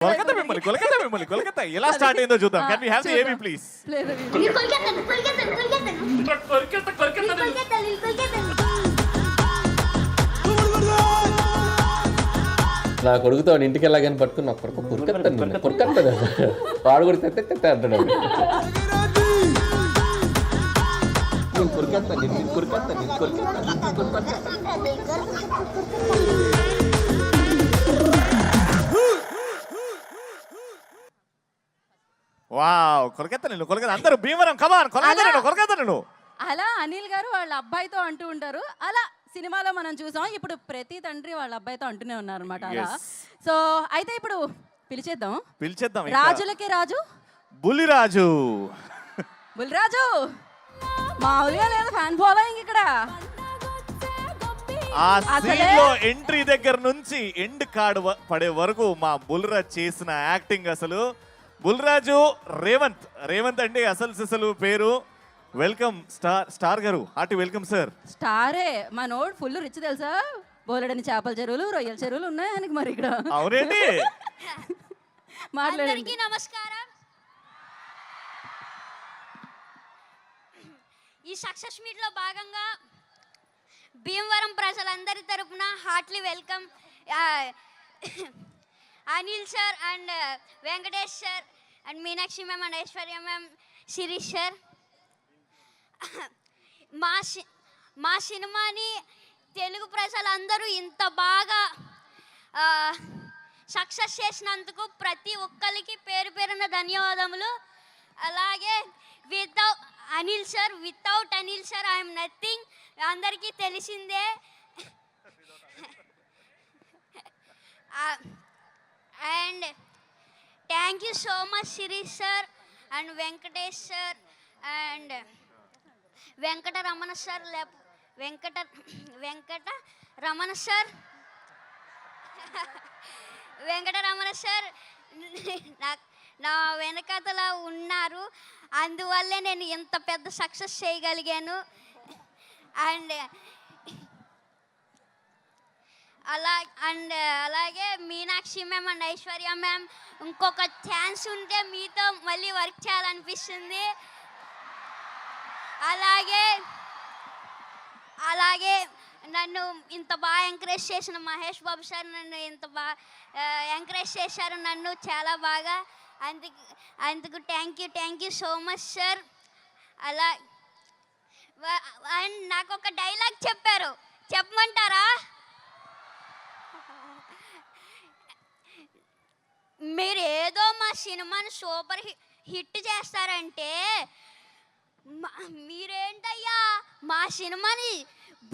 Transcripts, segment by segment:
కోల్కతా ఎలా స్టార్ట్ అయిందో చూద్దాం. Can we have the AB please? నా కొడుకుతో ఇంటికి వెళ్ళగానే పట్టుకుని నా కొడుకు కొరుకత్తాను వాడు కూడా తెత్తే అంటాడు. వావ్, కోల్కతా అందరూ భీమవరం కమాన్ కోల్కతా. అలా అనిల్ గారు వాళ్ళ అబ్బాయితో అంటూ ఉంటారు. అలా సినిమాలో మనం చూసాం. ఇప్పుడు ప్రతి తండ్రి వాళ్ళ అబ్బాయితో అంటూనే ఉన్నారు అనమాట. అలా సో అయితే ఇప్పుడు పిలిచేద్దాం రాజులకి రాజు బుల్లిరాజు. బుల్లిరాజు మామూలుగా లేదు, ఫ్యాన్ ఫాలోయింగ్ ఇక్కడ. ఆ సీన్ లో ఎంట్రీ దగ్గర నుంచి ఎండ్ కార్డ్ పడే వరకు మా బుల్లిరాజ్ చేసిన యాక్టింగ్ అసలు. బుల్లిరాజు రేవంత్ అంటే అసలు పేరు. వెల్కమ్ స్టార్ గారు, హార్టీ వెల్కమ్ సార్. స్టారే మా నోడ్ ఫుల్ రిచ్ తెలుసా. బోలెడని చేపల చెరువులు, రొయ్యల చెరువులు ఉన్నాయి ఆయనకి మరి ఇక్కడ. అవునండి. అందరికీ నమస్కారం. ఈ సక్సెస్ మీట్ లో భాగంగా భీమవరం ప్రజలందరి తరపున heartly welcome Anil sir and Venkatesh sir and Meenakshi ma'am and Aishwarya ma'am, Sirish sir. మా సినిమాని తెలుగు ప్రజలందరూ ఇంత బాగా సక్సెస్ చేసినందుకు ప్రతి ఒక్కరికి పేరు పేరున ధన్యవాదములు. అలాగే without Anil sir I'm nothing, అందరికీ తెలిసిందే. And thank you so much Sirish sir and Venkatesh sir and Venkataramana sir. Venkataramana sir నా వెనకతలా ఉన్నారు, అందువల్లే నేను ఇంత పెద్ద సక్సెస్ చేయగలిగాను. అండ్ అలాగే Meenakshi ma'am and Aishwarya ma'am, ఇంకొక ఛాన్స్ ఉంటే మీతో మళ్ళీ వర్క్ చేయాలనిపిస్తుంది. అలాగే నన్ను ఇంత బాగా ఎంకరేజ్ చేసిన మహేష్ బాబు సార్ నన్ను ఇంత బాగా ఎంకరేజ్ చేశారు నన్ను చాలా బాగా. అందుకు thank you so much sir. And నాకు ఒక డైలాగ్ చెప్పారు, చెప్పమంటారా? మీరు ఏదో మా సినిమాని సూపర్ హిట్ చేస్తారంటే మీరేంటయ్యా మా సినిమాని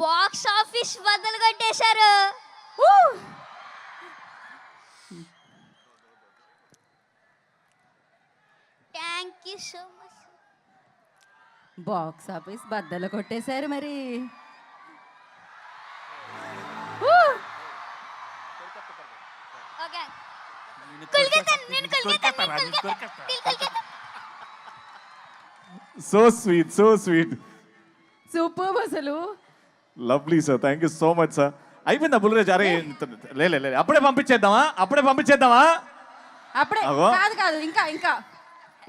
బాక్స్ ఆఫీస్ బద్దలు కొట్టేశారు. Thank you so much. Box office బద్దలు కొట్టేశారు మరి. ఓకే సో స్వీట్ సూపర్ అసలు. Lovely sir, thank you so much sir. అయిపోయిందా బుల్లిరాజ్? అరే లే అప్పుడే పంపించేద్దామా? అప్పుడే కాదు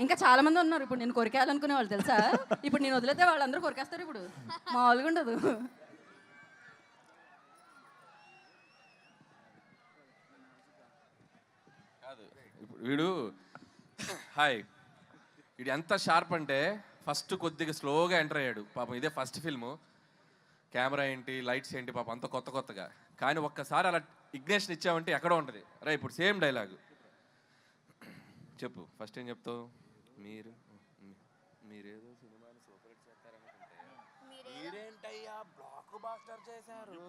ఇంకా చాలా మంది ఉన్నారు. ఇప్పుడు నేను కొరికేయాలనుకునే వాళ్ళు తెలుసా. ఇప్పుడు నేను వదిలేతే వాళ్ళందరూ కొరికేస్తారు. ఇప్పుడు మామూలుగా ఉండదు. వీడు ఎంత షార్ప్ అంటే ఫస్ట్ కొద్దిగా స్లోగా ఎంటర్ అయ్యాడు పాపం. ఇదే ఫస్ట్ ఫిల్ము, కెమెరా ఏంటి లైట్స్ ఏంటి పాపం అంత కొత్తగా. కానీ ఒక్కసారి అలా ఇగ్నేషన్ ఇచ్చామంటే ఎక్కడో ఉంటుంది. రే ఇప్పుడు సేమ్ డైలాగు చెప్పు. ఫస్ట్ ఏం చెప్తావు? మీరేదో సినిమాని సూపర్ హిట్ చేస్తారనుకుంటే మీరేంటయ్యా బ్లాక్ బాస్టర్ చేశారు.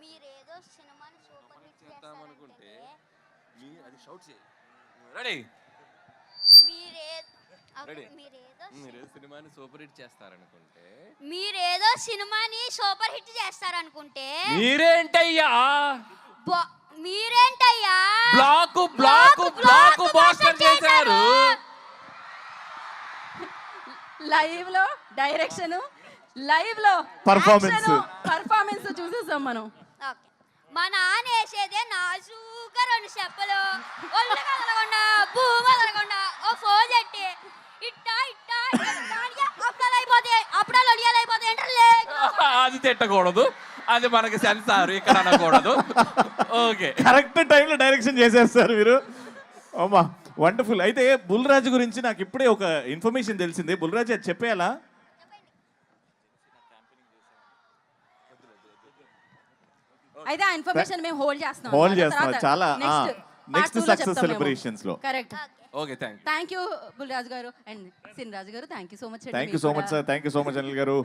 మీరేదో సినిమాని సూపర్ హిట్ చేస్తామనుకుంటే అది షౌట్ చేయి. రెడీ? మీరేదో సినిమాని సూపర్ హిట్ చేస్తారనుకుంటే మీరేంటయ్యా బ్లాక్ బాస్టర్ చేశారు. లైవ్ లో డైరెక్షన్, లైవ్ లో Performance. పర్ఫార్మెన్స్ చూసేసాం మనం. ఓకే మా నాన్న వేసేదే నాజూగా 2 చెప్పలు ఒళ్ళు కదలకుండా భూమి కదలకుండా ఓ ఫోన్ పెట్టి ఇట్టా ఇట్టా అప్పుడాలు అయిపోతాయి, అప్పుడాలు ఒడియాలు అయిపోతాయి అంటే అది తిట్టకూడదు, అది మనకి సెన్సార్ ఇక్కడ అనకూడదు. ఓకే, కరెక్ట్ టైంలో డైరెక్షన్ చేసేస్తారు మీరు. అమ్మా వండర్ఫుల్. అయితే బుల్రాజు గురించి నాకు ఇప్పుడే ఒక ఇన్ఫర్మేషన్ తెలిసింది. బుల్రాజు అది చెప్పేయాలా? అయితే ఆ ఇన్ఫర్మేషన్ మేము హోల్డ్ చేస్తున్నాం. హోల్డ్ చేస్తున్నాం. చాలా నెక్స్ట్ సక్సెస్ సెలబ్రేషన్స్ లో. Correct. Okay, thank you Bulraju గారు అండ్ సిన్ రాజు గారు. Thank you so much. Thank you so much sir. Thank you so much Anil గారు.